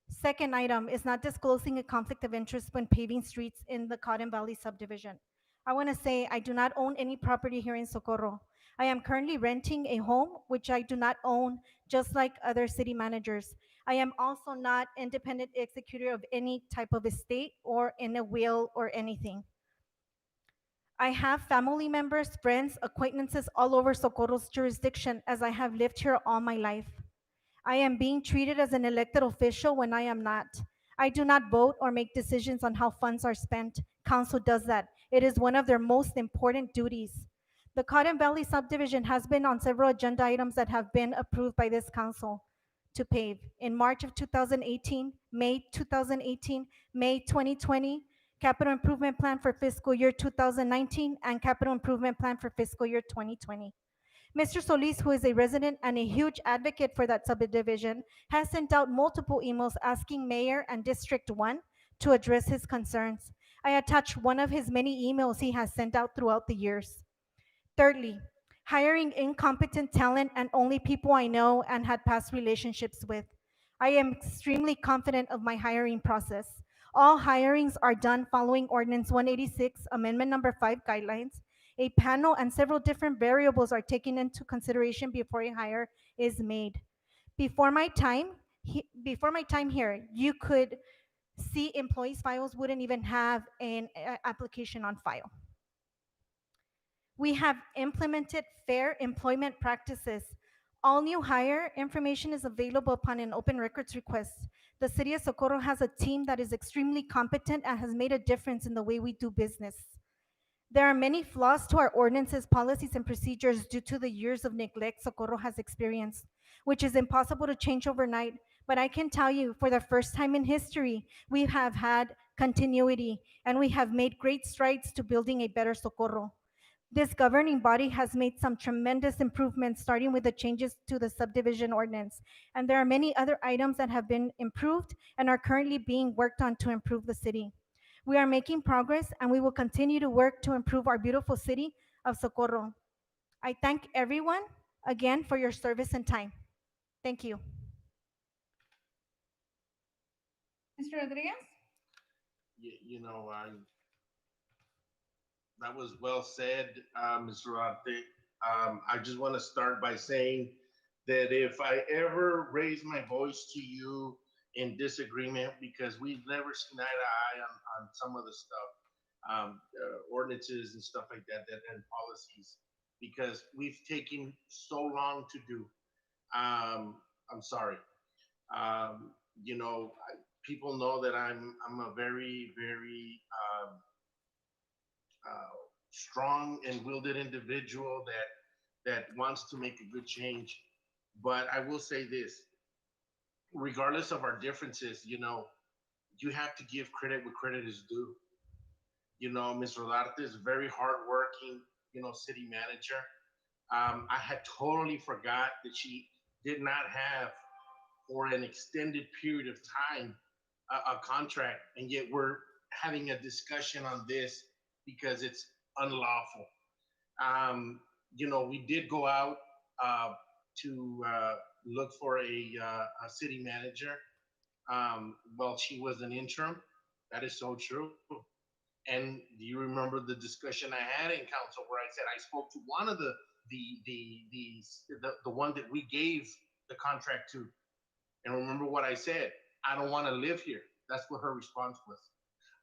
Second item is not disclosing a conflict of interest when paving streets in the Cotton Valley subdivision. I want to say I do not own any property here in Socorro. I am currently renting a home which I do not own, just like other city managers. I am also not independent executor of any type of estate or in a will or anything. I have family members, friends, acquaintances all over Socorro's jurisdiction as I have lived here all my life. I am being treated as an elected official when I am not. I do not vote or make decisions on how funds are spent. Council does that. It is one of their most important duties. The Cotton Valley subdivision has been on several agenda items that have been approved by this council to pave. In March of 2018, May 2018, May 2020, capital improvement plan for fiscal year 2019, and capital improvement plan for fiscal year 2020. Mr. Solis, who is a resident and a huge advocate for that subdivision, has sent out multiple emails asking Mayor and District 1 to address his concerns. I attached one of his many emails he has sent out throughout the years. Thirdly, hiring incompetent talent and only people I know and had past relationships with. I am extremely confident of my hiring process. All hirings are done following Ordinance 186, Amendment Number 5 guidelines. A panel and several different variables are taken into consideration before a hire is made. Before my time here, you could see employees' files wouldn't even have an application on file. We have implemented fair employment practices. All new hire information is available upon an open records request. The city of Socorro has a team that is extremely competent and has made a difference in the way we do business. There are many flaws to our ordinances, policies, and procedures due to the years of neglect Socorro has experienced, which is impossible to change overnight. But I can tell you, for the first time in history, we have had continuity and we have made great strides to building a better Socorro. This governing body has made some tremendous improvements, starting with the changes to the subdivision ordinance. And there are many other items that have been improved and are currently being worked on to improve the city. We are making progress and we will continue to work to improve our beautiful city of Socorro. I thank everyone again for your service and time. Thank you. Mr. Rodriguez? You know, that was well said, Mr. Arte. I just want to start by saying that if I ever raise my voice to you in disagreement, because we've never seen eye to eye on some of the stuff, ordinances and stuff like that, and policies, because we've taken so long to do. I'm sorry. You know, people know that I'm a very, very strong and willed individual that wants to make a good change. But I will say this, regardless of our differences, you know, you have to give credit where credit is due. You know, Ms. Rodarte is very hardworking, you know, city manager. I had totally forgot that she did not have, for an extended period of time, a contract, and yet we're having a discussion on this because it's unlawful. Um, you know, we did go out to look for a city manager. Well, she was an interim. That is so true. And do you remember the discussion I had in council where I said I spoke to one of the one that we gave the contract to, and remember what I said? I don't want to live here. That's what her response was.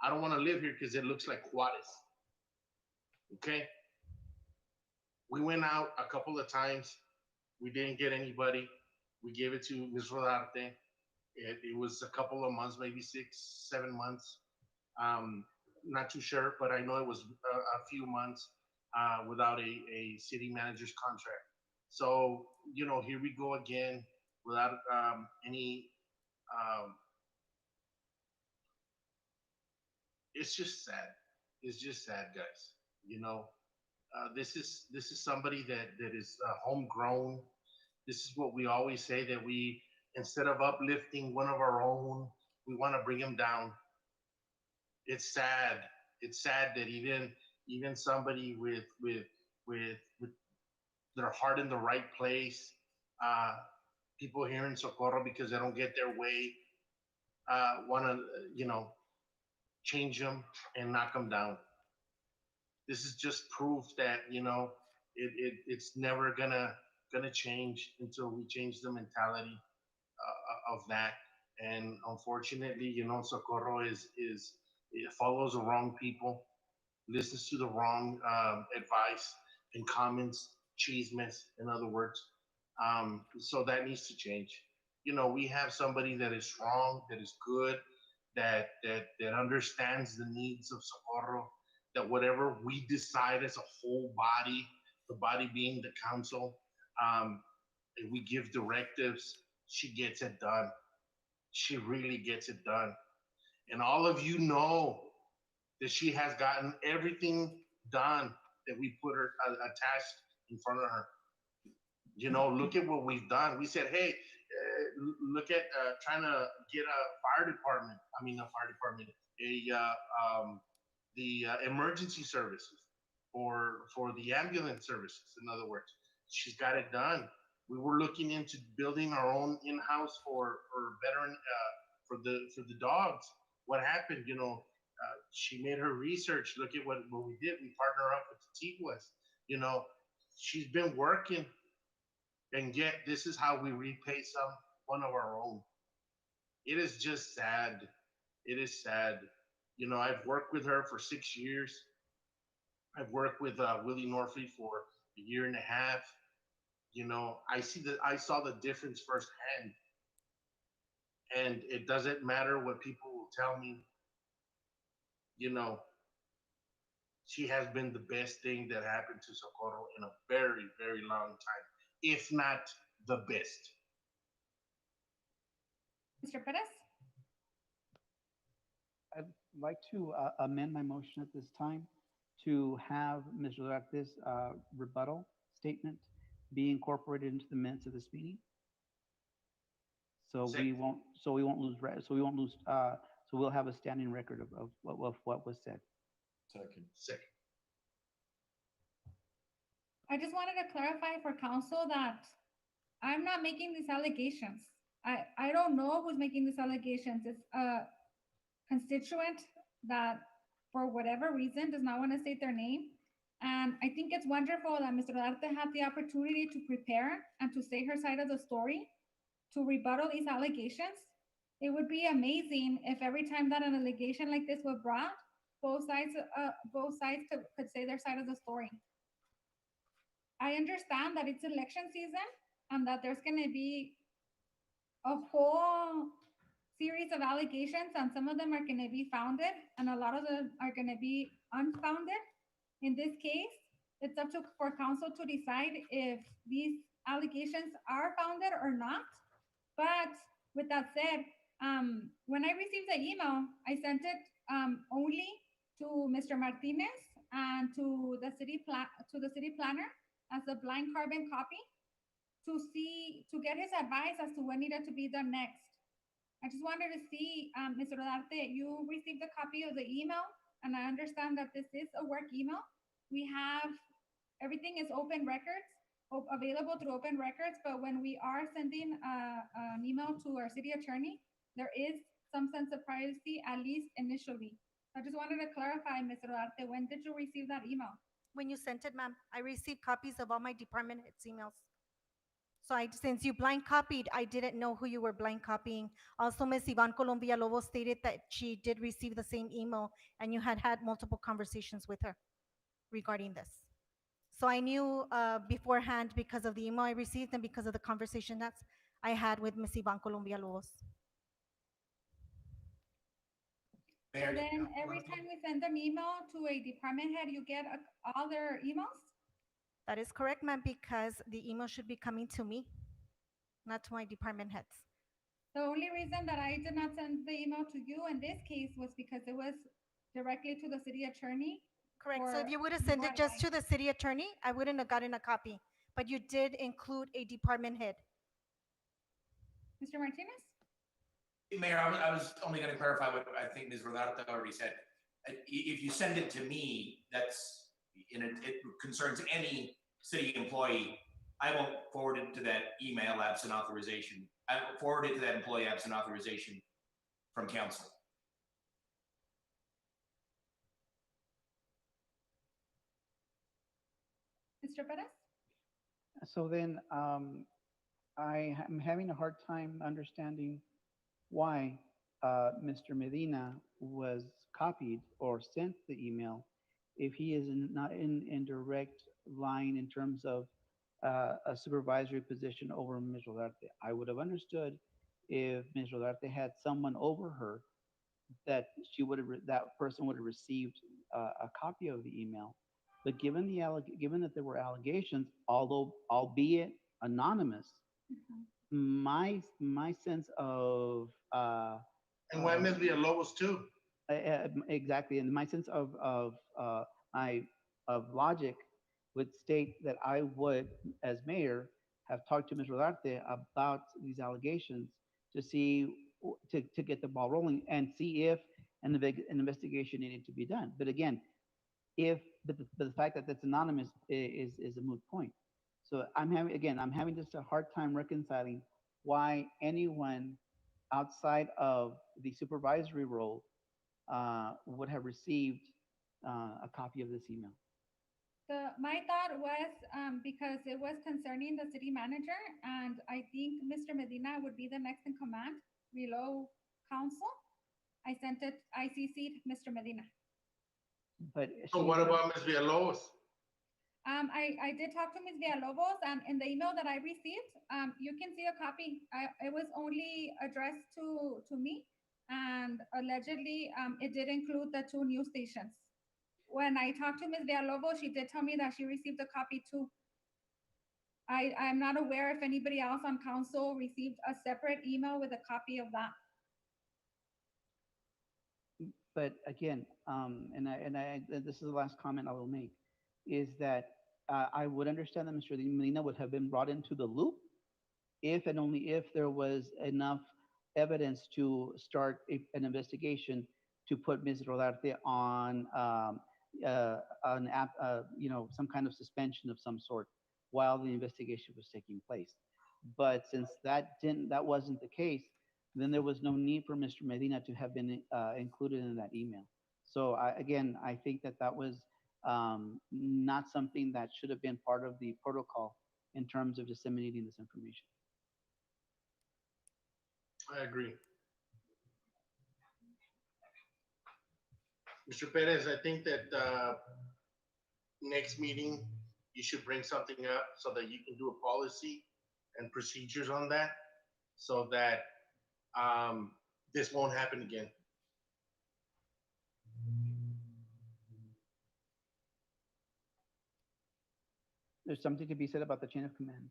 I don't want to live here because it looks like Juarez. Okay. We went out a couple of times. We didn't get anybody. We gave it to Ms. Rodarte. It was a couple of months, maybe 6, 7 months. Not too sure, but I know it was a few months without a city manager's contract. So, you know, here we go again without any. Um, it's just sad. It's just sad, guys. You know, this is somebody that is homegrown. This is what we always say, that we, instead of uplifting one of our own, we want to bring them down. It's sad. It's sad that even somebody with their heart in the right place, uh, people here in Socorro, because they don't get their way, want to, you know, change them and knock them down. This is just proof that, you know, it's never gonna change until we change the mentality of that. And unfortunately, you know, Socorro is it follows the wrong people, listens to the wrong advice and comments, chismes, in other words. So that needs to change. You know, we have somebody that is strong, that is good, that understands the needs of Socorro. That whatever we decide as a whole body, the body being the council, if we give directives, she gets it done. She really gets it done. And all of you know that she has gotten everything done that we put her attached in front of her. You know, look at what we've done. We said, hey, look at trying to get a fire department. I mean, a fire department, the emergency services for the ambulance services. In other words, she's got it done. We were looking into building our own in-house for veteran for the dogs. What happened? You know, she made her research. Look at what we did. We partner up with the Tiguas. You know, she's been working, and yet this is how we repay one of our own. It is just sad. It is sad. You know, I've worked with her for 6 years. I've worked with Willie Norfrey for a year and a half. You know, I saw the difference firsthand. And it doesn't matter what people will tell me. You know, she has been the best thing that happened to Socorro in a very, very long time, if not the best. Mr. Perez? I'd like to amend my motion at this time to have Ms. Duarte's rebuttal statement be incorporated into the minutes of this meeting. So we Second. won't, so we'll have a standing record of what was said. Second. Second. I just wanted to clarify for council that I'm not making these allegations. I don't know who's making these allegations. It's a constituent that, for whatever reason, does not want to state their name. And I think it's wonderful that Mr. Arte had the opportunity to prepare and to say her side of the story, to rebuttal these allegations. It would be amazing if every time that an allegation like this was brought, both sides could say their side of the story. I understand that it's election season and that there's going to be a whole series of allegations, and some of them are going to be founded, and a lot of them are going to be unfounded. In this case, it's up to for council to decide if these allegations are founded or not. But with that said, when I received the email, I sent it only to Mr. Martinez and to the city planner as a blind carbon copy to get his advice as to what needed to be done next. I just wanted to see, Mr. Rodarte, you received a copy of the email, and I understand that this is a work email. We have, everything is open records, available through open records, but when we are sending an email to our city attorney, there is some sense of privacy, at least initially. I just wanted to clarify, Mr. Rodarte, when did you receive that email? When you sent it, ma'am, I received copies of all my department heads' emails. So since you blind copied, I didn't know who you were blind copying. Also, Ms. Yvonne Colombia Lobo stated that she did receive the same email and you had had multiple conversations with her regarding this. So I knew beforehand because of the email I received and because of the conversation that I had with Ms. Yvonne Colombia Lobos. So then every time we send an email to a department head, you get all their emails? That is correct, ma'am, because the email should be coming to me, not to my department heads. The only reason that I did not send the email to you in this case was because it was directly to the city attorney. Correct. So if you would have sent it just to the city attorney, I wouldn't have gotten a copy. But you did include a department head. Mr. Martinez? Mayor, I was only going to clarify what I think Ms. Rodarte already said. If you send it to me, that's, it concerns any city employee, I won't forward it to that email absent authorization. I will forward it to that employee absent authorization from council. Mr. Perez? So then, I am having a hard time understanding why Mr. Medina was copied or sent the email if he is not in direct line in terms of a supervisory position over Ms. Rodarte. I would have understood if Ms. Rodarte had someone over her that that person would have received a copy of the email. But given that there were allegations, although albeit anonymous, my sense of And why Ms. Villalobos too? exactly, and my sense of my of logic would state that I would, as mayor, have talked to Ms. Rodarte about these allegations to see to get the ball rolling and see if an investigation needed to be done. But again, but the fact that that's anonymous is a moot point. So I'm having just a hard time reconciling why anyone outside of the supervisory role would have received a copy of this email. My thought was because it was concerning the city manager, and I think Mr. Medina would be the next in command below council. I CC'd Mr. Medina. But so what about Ms. Villalobos? I did talk to Ms. Villalobos, and in the email that I received, you can see a copy. It was only addressed to me, and allegedly, it did include the 2 news stations. When I talked to Ms. Villalobos, she did tell me that she received a copy too. I'm not aware if anybody else on council received a separate email with a copy of that. But again, this is the last comment I will make, is that I would understand that Mr. Medina would have been brought into the loop if and only if there was enough evidence to start an investigation to put Ms. Rodarte on some kind of suspension of some sort while the investigation was taking place. But since that wasn't the case, then there was no need for Mr. Medina to have been included in that email. So I think that was not something that should have been part of the protocol in terms of disseminating this information. I agree. Mr. Perez, I think that next meeting, you should bring something up so that you can do a policy and procedures on that so that this won't happen again. There's something to be said about the chain of command.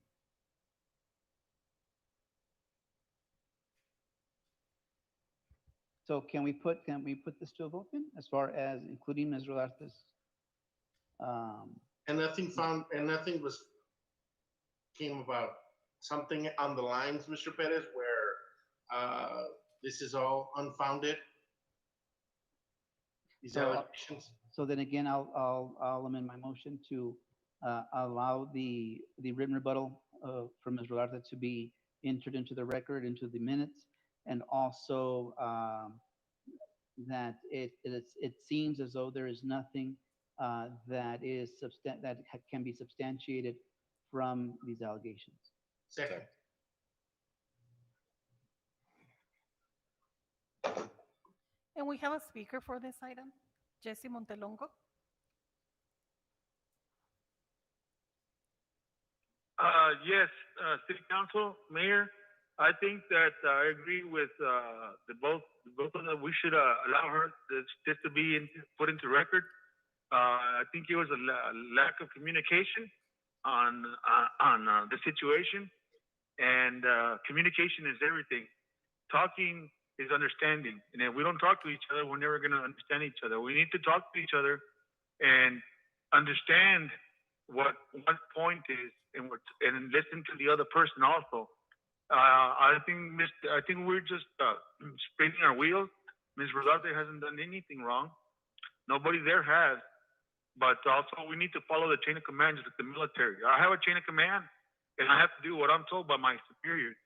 So can we put this to a vote then, as far as including Ms. Rodarte's? And nothing came about something on the lines, Mr. Perez, where this is all unfounded. These allegations. So then again, I'll amend my motion to allow the written rebuttal from Ms. Rodarte to be entered into the record, into the minutes, and also that it seems as though there is nothing that can be substantiated from these allegations. Second. And we have a speaker for this item, Jesse Montelongo. Yes, City Council, Mayor, I think that I agree with both of them. We should allow her this to be put into record. I think it was a lack of communication on the situation, and communication is everything. Talking is understanding, and if we don't talk to each other, we're never going to understand each other. We need to talk to each other and understand what point is, and listen to the other person also. I think we're just spinning our wheels. Ms. Rodarte hasn't done anything wrong. Nobody there has. But also, we need to follow the chain of command, just like the military. I have a chain of command, and I have to do what I'm told by my superiors,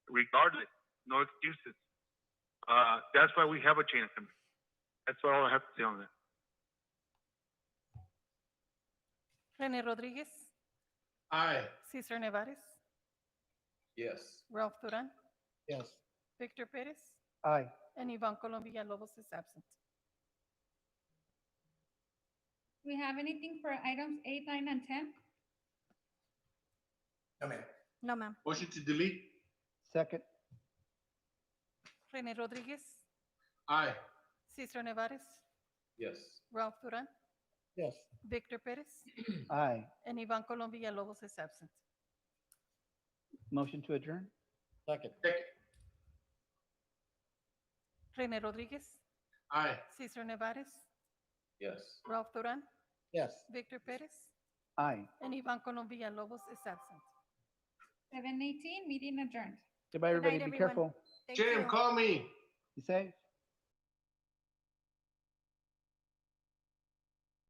regardless. No excuses. That's why we have a chain of command. That's all I have to say on that. Rene Rodriguez, Aye. Cesar Nevares, Yes. Ralph Duran, Yes. Victor Perez, Aye. and Ivan Colom Villalobos is absent. Do we have anything for items 8, 9, and 10? No, ma'am. No, ma'am. Motion to delete? Second. Rene Rodriguez, Aye. Cesar Nevares, Yes. Ralph Duran, Yes. Victor Perez, Aye. and Ivan Colom Villalobos is absent. Motion to adjourn? Second. Second. Rene Rodriguez, Aye. Cesar Nevares, Yes. Ralph Duran, Yes. Victor Perez, Aye. and Ivan Colom Villalobos is absent. 7:18, meeting adjourned. Goodbye, Good night, everybody. Be everyone. careful. Thank Jim, you. call me. Be safe.